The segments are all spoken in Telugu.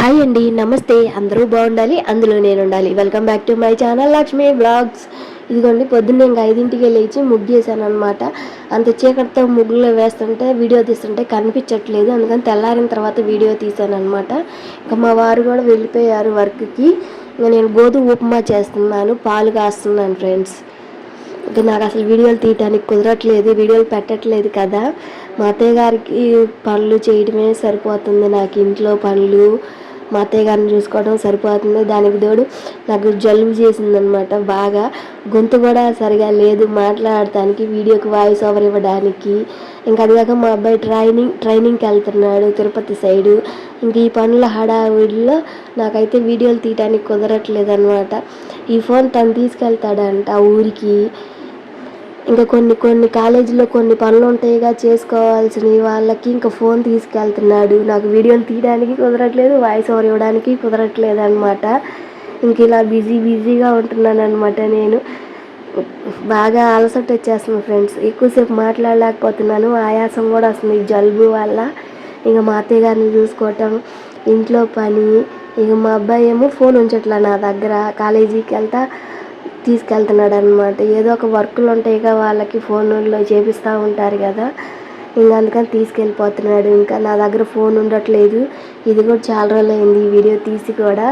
హాయ్ అండి, నమస్తే. అందరూ బాగుండాలి, అందులో నేను ఉండాలి. Welcome back to my channel Lakshmi blogs. ఇదిగోండి, పొద్దున్నే ఇంకా 5ంటికి లేచి ముగ్గు వేసాను అనమాట. అంత చీకటితో ముగ్గులో వేస్తుంటే వీడియో తీస్తుంటే కనిపించట్లేదు, అందుకని తెల్లారిన తర్వాత వీడియో తీసాను అనమాట. ఇంకా మా వారు కూడా వెళ్ళిపోయారు వర్క్కి. ఇంకా నేను గోధుమ ఉప్మా చేస్తున్నాను, పాలు కాస్తున్నాను ఫ్రెండ్స్. ఇంకా నాకు అసలు వీడియోలు తీయడానికి కుదరట్లేదు, వీడియోలు పెట్టట్లేదు కదా. మా అత్తయ్య గారికి పనులు చేయడమే సరిపోతుంది, నాకు ఇంట్లో పనులు మా అత్తయ్య గారిని చూసుకోవడం సరిపోతుంది. దానికి తోడు నాకు జలుబు చేసిందనమాట బాగా. గొంతు కూడా సరిగా లేదు మాట్లాడటానికి, వీడియోకి వాయిస్ ఓవర్ ఇవ్వడానికి. ఇంకా అదిగాక మా అబ్బాయి ట్రైనింగ్కి వెళ్తున్నాడు తిరుపతి సైడు. ఇంక ఈ పనుల హడావిడిలో నాకైతే వీడియోలు తీయడానికి కుదరట్లేదు అనమాట. ఈ ఫోన్ తను తీసుకెళ్తాడంట ఊరికి. ఇంకా కొన్ని కాలేజీలో కొన్ని పనులు ఉంటాయిగా చేసుకోవాల్సినవి, వాళ్ళకి ఇంకా ఫోన్ తీసుకెళ్తున్నాడు. నాకు వీడియోలు తీయడానికి కుదరట్లేదు, వాయిస్ ఓవర్ ఇవ్వడానికి కుదరట్లేదు అనమాట. ఇంక ఇలా బిజీగా ఉంటున్నాను అనమాట. నేను బాగా అలసట వచ్చేస్తుంది ఫ్రెండ్స్, ఎక్కువసేపు మాట్లాడలేకపోతున్నాను, ఆయాసం కూడా వస్తుంది జలుబు వల్ల. ఇక మా అత్తయ్య గారిని చూసుకోవటం, ఇంట్లో పని. ఇక మా అబ్బాయి ఏమో ఫోన్ ఉంచట్లా నా దగ్గర, కాలేజీకి తీసుకెళ్తున్నాడు అనమాట. ఏదో ఒక వర్కులు ఉంటాయిగా వాళ్ళకి, ఫోన్లో చేపిస్తూ ఉంటారు కదా, ఇంకా అందుకని తీసుకెళ్ళిపోతున్నాడు. ఇంకా నా దగ్గర ఫోన్ ఉండట్లేదు. ఇది కూడా చాలా రోజులు అయింది ఈ వీడియో తీసి కూడా.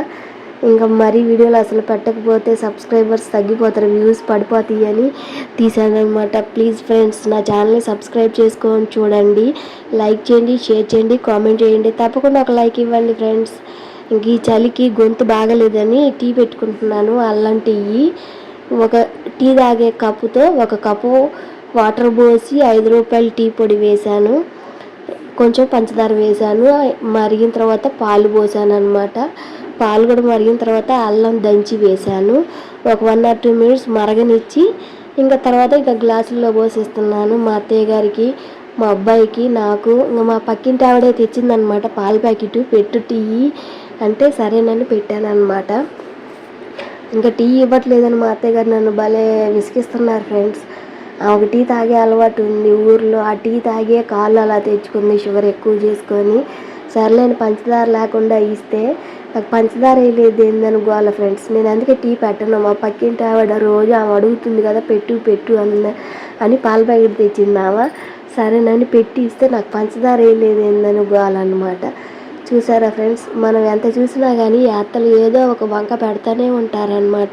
ఇంకా మరీ వీడియోలు అసలు పెట్టకపోతే సబ్స్క్రైబర్స్ తగ్గిపోతారు, వ్యూస్ పడిపోతాయి అని తీసాను అనమాట. ప్లీజ్ ఫ్రెండ్స్, నా ఛానల్ని సబ్స్క్రైబ్ చేసుకొని చూడండి, లైక్ చేయండి, షేర్ చేయండి, కామెంట్ చేయండి. తప్పకుండా ఒక లైక్ ఇవ్వండి ఫ్రెండ్స్. ఇంక ఈ చలికి గొంతు బాగలేదని టీ పెట్టుకుంటున్నాను, అల్లం టీ. ఒక టీ తాగే కప్పుతో ఒక కప్పు వాటర్ పోసి 5 రూపాయల టీ పొడి వేశాను, కొంచెం పంచదార వేశాను. మరిగిన తర్వాత పాలు పోసాను అనమాట. పాలు కూడా మరిగిన తర్వాత అల్లం దంచి వేశాను. ఒక 1 or 2 minutes మరగనిచ్చి ఇంకా తర్వాత ఇంకా గ్లాసుల్లో పోసేస్తున్నాను. మా అత్తయ్య గారికి, మా అబ్బాయికి, నాకు. ఇంకా మా పక్కింటి ఆవిడే తెచ్చిందనమాట పాల ప్యాకెట్, పెట్టు టీ అంటే సరేనని పెట్టాను అనమాట. ఇంకా టీ ఇవ్వట్లేదని మా అత్తయ్య గారు నన్ను భలే విసిగిస్తున్నారు ఫ్రెండ్స్. ఒక టీ తాగే అలవాటు ఉంది ఊర్లో, ఆ టీ తాగే కాళ్ళు అలా తెచ్చుకుంది షుగర్ ఎక్కువ చేసుకొని. సర్లేని పంచదార లేకుండా ఇస్తే నాకు పంచదార వేయలేదు ఏందని గోల ఫ్రెండ్స్. నేను అందుకే టీ పెట్టను. మా పక్కింటి ఆవిడ రోజు ఆమె అడుగుతుంది కదా, పెట్టు అని పాల ప్యాకెట్ తెచ్చిందామా. సరేనని పెట్టి ఇస్తే నాకు పంచదార వేయలేదు ఏందని గోల అనమాట. చూసారా ఫ్రెండ్స్, మనం ఎంత చూసినా కానీ అత్తలు ఏదో ఒక వంక పెడతానే ఉంటారనమాట.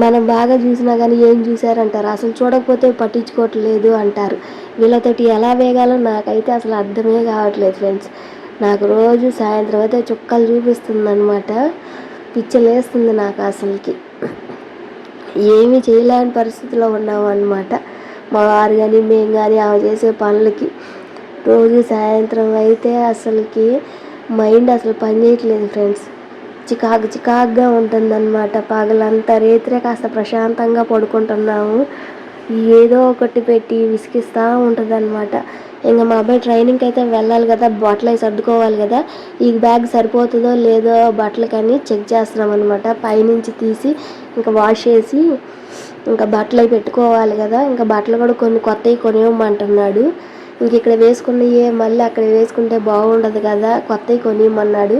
మనం బాగా చూసినా కానీ ఏం చూసారంటారు, అసలు చూడకపోతే పట్టించుకోవట్లేదు అంటారు. వీళ్ళతోటి ఎలా వేగాలో నాకైతే అసలు అర్థమే కావట్లేదు ఫ్రెండ్స్. నాకు రోజు సాయంత్రం అయితే చుక్కలు చూపిస్తుంది అనమాట, పిచ్చలేస్తుంది నాకు అసలుకి. ఏమీ చేయలేని పరిస్థితిలో ఉన్నాము అనమాట. మా వారు కానీ మేము కానీ ఆమె చేసే పనులకి. రోజు సాయంత్రం అయితే అసలుకి మైండ్ అసలు పని చేయట్లేదు ఫ్రెండ్స్, చికాకుగా ఉంటుందన్నమాట. పగలంతా రేత్రే కాస్త ప్రశాంతంగా పడుకుంటున్నాము, ఏదో ఒకటి పెట్టి విసిగిస్తూ ఉంటుంది అనమాట. ఇంకా మా అబ్బాయి ట్రైనింగ్కి అయితే వెళ్ళాలి కదా, బట్టలు అవి సర్దుకోవాలి కదా. ఈ బ్యాగ్ సరిపోతుందో లేదో బట్టలకని చెక్ చేస్తున్నాం అనమాట. పైనుంచి తీసి ఇంకా వాష్ చేసి ఇంకా బట్టలు అవి పెట్టుకోవాలి కదా. ఇంకా బట్టలు కూడా కొన్ని కొత్తవి కొనివ్వమంటున్నాడు. ఇంక ఇక్కడ వేసుకున్నయే మళ్ళీ అక్కడ వేసుకుంటే బాగుండదు కదా, కొత్తవి కొనియమన్నాడు,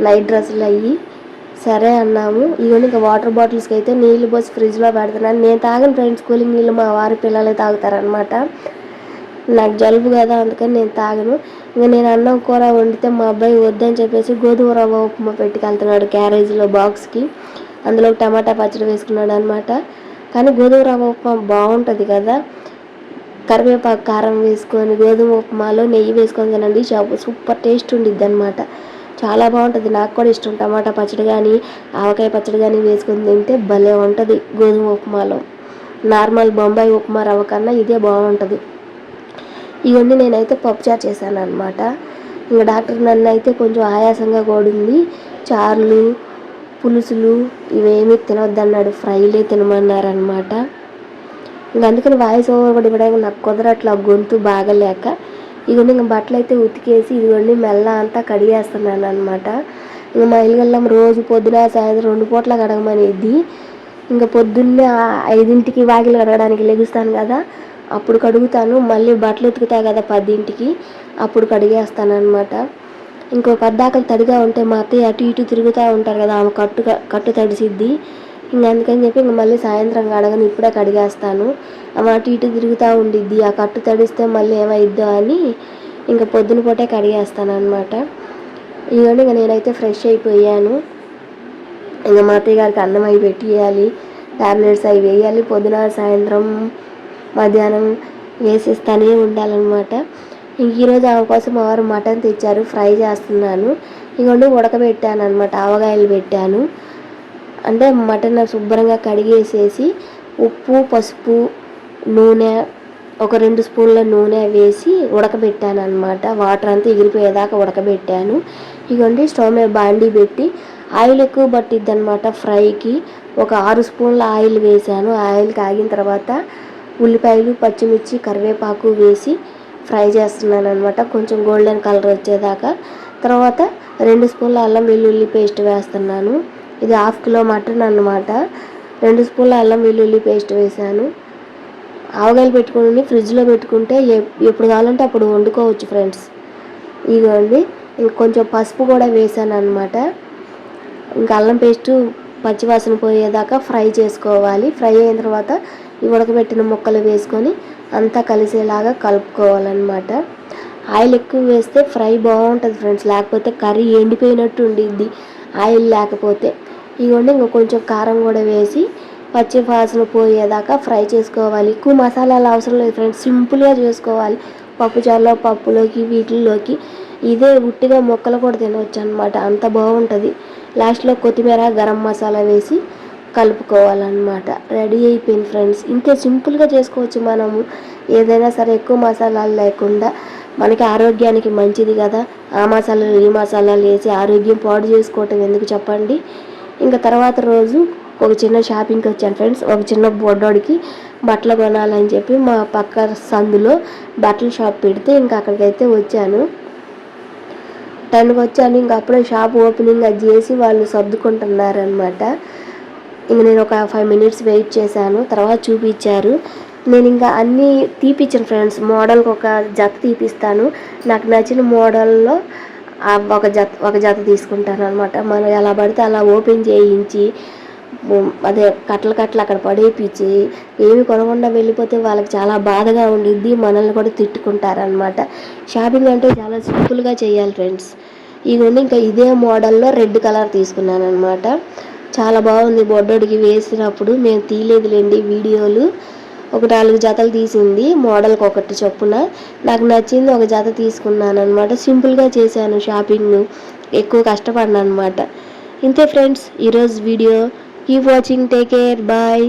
నైట్ డ్రెస్సులు అయ్యి. సరే అన్నాము. ఇవన్నీ ఇంకా వాటర్ బాటిల్స్కి అయితే నీళ్ళు పోసి ఫ్రిడ్జ్లో పెడుతున్నాను. నేను తాగను ఫ్రెండ్స్ కూలింగ్ నీళ్ళు, మా వారి పిల్లలే తాగుతారనమాట. నాకు జలుబు కదా, అందుకని నేను తాగను. ఇంకా నేను అన్నం కూర వండితే మా అబ్బాయి వద్దని చెప్పేసి గోధుమ రవ్వ ఉప్మా పెట్టుకెళ్తున్నాడు క్యారేజీలో బాక్స్కి. అందులో టమాటా పచ్చడి వేసుకున్నాడు అనమాట. కానీ గోధుమ రవ్వ ఉప్మా బాగుంటుంది కదా, కరివేపాకు కారం వేసుకొని గోధుమ ఉప్మాలో నెయ్యి వేసుకొని తినండి, సూపర్ టేస్ట్ ఉండిద్ది అనమాట. చాలా బాగుంటుంది, నాకు కూడా ఇష్టం. టమాటా పచ్చడి కానీ ఆవకాయ పచ్చడి కానీ వేసుకొని తింటే భలే ఉంటుంది గోధుమ ఉప్మాలో. నార్మల్ బొంబాయి ఉప్మా రవ్వ కన్నా ఇదే బాగుంటుంది. ఇవన్నీ నేనైతే పప్పుచారు చేశాను అనమాట. ఇంకా డాక్టర్ నన్ను అయితే కొంచెం ఆయాసంగా కూడింది, చారులు పులుసులు ఇవేమీ తినొద్దన్నాడు, ఫ్రైలే తినమన్నారనమాట. ఇంక అందుకని వాయిస్ ఓవర్ కూడా ఇవ్వడానికి నాకు కుదరట్లా, గొంతు బాగలేక. ఇవన్నీ ఇంకా బట్టలు అయితే ఉతికేసి ఇవన్నీ మెల్ల అంతా కడిగేస్తున్నాను అనమాట. ఇంకా మా ఇల్లు రోజు పొద్దున సాయంత్రం 2 పూట్ల కడగమనేది. ఇంకా పొద్దున్నే 5ంటికి వాకిలు కడగడానికి లెగుస్తాను కదా, అప్పుడు కడుగుతాను. మళ్ళీ బట్టలు ఉతుకుతా కదా 10ంటికి, అప్పుడు కడిగేస్తాను అనమాట. ఇంకో పద్దాకలు తడిగా ఉంటే మా అత్తయ్య అటు ఇటు తిరుగుతూ ఉంటారు కదా, ఆమె కట్టు తడిసిద్ది. ఇంక అందుకని చెప్పి ఇంక మళ్ళీ సాయంత్రం కడగను, ఇప్పుడే కడిగేస్తాను. ఆమె అటు ఇటు తిరుగుతూ ఉండిద్ది, ఆ కట్టు తడిస్తే మళ్ళీ ఏమైద్దో అని ఇంకా పొద్దున పూటే కడిగేస్తాను అనమాట. ఇవన్నీ ఇంక నేనైతే ఫ్రెష్ అయిపోయాను. ఇంకా మా అత్తయ్య గారికి అన్నం అవి పెట్టియాలి, ట్యాబ్లెట్స్ అవి వేయాలి, పొద్దున సాయంత్రం మధ్యాహ్నం వేసిస్తూనే ఉండాలన్నమాట. ఇంక ఈరోజు ఆమె కోసం మా వారు మటన్ తెచ్చారు, ఫ్రై చేస్తున్నాను. ఇంకొండి ఉడకబెట్టాను అనమాట, ఆవకాయలు పెట్టాను. అంటే మటన్ శుభ్రంగా కడిగేసేసి ఉప్పు పసుపు నూనె ఒక 2 స్పూన్ల నూనె వేసి ఉడకబెట్టాను అనమాట. వాటర్ అంతా ఎగిరిపోయేదాకా ఉడకబెట్టాను. ఇగోండి స్టవ్ మీద బాండీ పెట్టి ఆయిల్ ఎక్కువ పట్టిద్ది అనమాట ఫ్రైకి. ఒక 6 స్పూన్ల ఆయిల్ వేసాను. ఆయిల్ కాగిన తర్వాత ఉల్లిపాయలు పచ్చిమిర్చి కరివేపాకు వేసి ఫ్రై చేస్తున్నాను అనమాట, కొంచెం గోల్డెన్ కలర్ వచ్చేదాకా. తర్వాత 2 స్పూన్ల అల్లం వెల్లుల్లి పేస్ట్ వేస్తున్నాను. ఇది 1/2 కిలో మటన్ అన్నమాట. 2 స్పూన్ల అల్లం వెల్లుల్లి పేస్ట్ వేసాను. ఆవకాయలు పెట్టుకుని ఫ్రిడ్జ్లో పెట్టుకుంటే ఎప్పుడు కావాలంటే అప్పుడు వండుకోవచ్చు ఫ్రెండ్స్. ఇదిగోండి ఇంకొంచెం పసుపు కూడా వేసాను అనమాట. ఇంకా అల్లం పేస్టు పచ్చివాసన పోయేదాకా ఫ్రై చేసుకోవాలి. ఫ్రై అయిన తర్వాత ఈ ఉడకబెట్టిన ముక్కలు వేసుకొని అంతా కలిసేలాగా కలుపుకోవాలన్నమాట. ఆయిల్ ఎక్కువ వేస్తే ఫ్రై బాగుంటుంది ఫ్రెండ్స్, లేకపోతే కర్రీ ఎండిపోయినట్టు ఉండిద్ది ఆయిల్ లేకపోతే. ఇదిగోండి ఇంక కొంచెం కారం కూడా వేసి పచ్చి వాసన పోయేదాకా ఫ్రై చేసుకోవాలి. ఎక్కువ మసాలాలు అవసరం లేదు ఫ్రెండ్స్, సింపుల్గా చేసుకోవాలి. పప్పుచారులో పప్పులోకి వీటిల్లోకి ఇదే ఉట్టిగా ముక్కలు కూడా తినవచ్చు అనమాట, అంత బాగుంటుంది. లాస్ట్లో కొత్తిమీర గరం మసాలా వేసి కలుపుకోవాలన్నమాట. రెడీ అయిపోయింది ఫ్రెండ్స్. ఇంతే సింపుల్గా చేసుకోవచ్చు మనము ఏదైనా సరే, ఎక్కువ మసాలాలు లేకుండా. మనకి ఆరోగ్యానికి మంచిది కదా, ఆ మసాలాలు ఈ మసాలాలు వేసి ఆరోగ్యం పాడు చేసుకోవటం ఎందుకు చెప్పండి. ఇంకా తర్వాత రోజు ఒక చిన్న షాపింగ్కి వచ్చాను ఫ్రెండ్స్. ఒక చిన్న బొడ్డోడికి బట్టలు కొనాలని చెప్పి మా పక్క సందులో బట్టల షాప్ పెడితే ఇంకా అక్కడికైతే వచ్చాను. 10కి వచ్చాను. ఇంకా అప్పుడే షాప్ ఓపెనింగ్ అది చేసి వాళ్ళు సర్దుకుంటున్నారనమాట. ఇంక నేను ఒక 5 మినిట్స్ వెయిట్ చేశాను, తర్వాత చూపించారు. నేను ఇంకా అన్నీ తీపిచ్చాను ఫ్రెండ్స్. మోడల్కి ఒక జత తీపిస్తాను, నాకు నచ్చిన మోడల్లో ఒక జత తీసుకుంటాను అనమాట. మనం ఎలా పడితే అలా ఓపెన్ చేయించి అదే కట్టలు అక్కడ పడేపించి ఏమి కొనకుండా వెళ్ళిపోతే వాళ్ళకి చాలా బాధగా ఉండిద్ది, మనల్ని కూడా తిట్టుకుంటారనమాట. షాపింగ్ అంటే చాలా సింపుల్గా చేయాలి ఫ్రెండ్స్. ఇవన్నీ ఇంకా ఇదే మోడల్లో రెడ్ కలర్ తీసుకున్నాను అనమాట. చాలా బాగుంది. బొడ్డోడికి వేసినప్పుడు మేము తీయలేదులేండి వీడియోలు, ఒక 4 జతలు తీసింది మోడల్కి ఒకటి చొప్పున. నాకు నచ్చింది ఒక జత తీసుకున్నాను అనమాట. సింపుల్గా చేశాను షాపింగ్, ఎక్కువ కష్టపడినా అనమాట. ఇంతే ఫ్రెండ్స్ ఈరోజు video. Keep watching, take care, bye.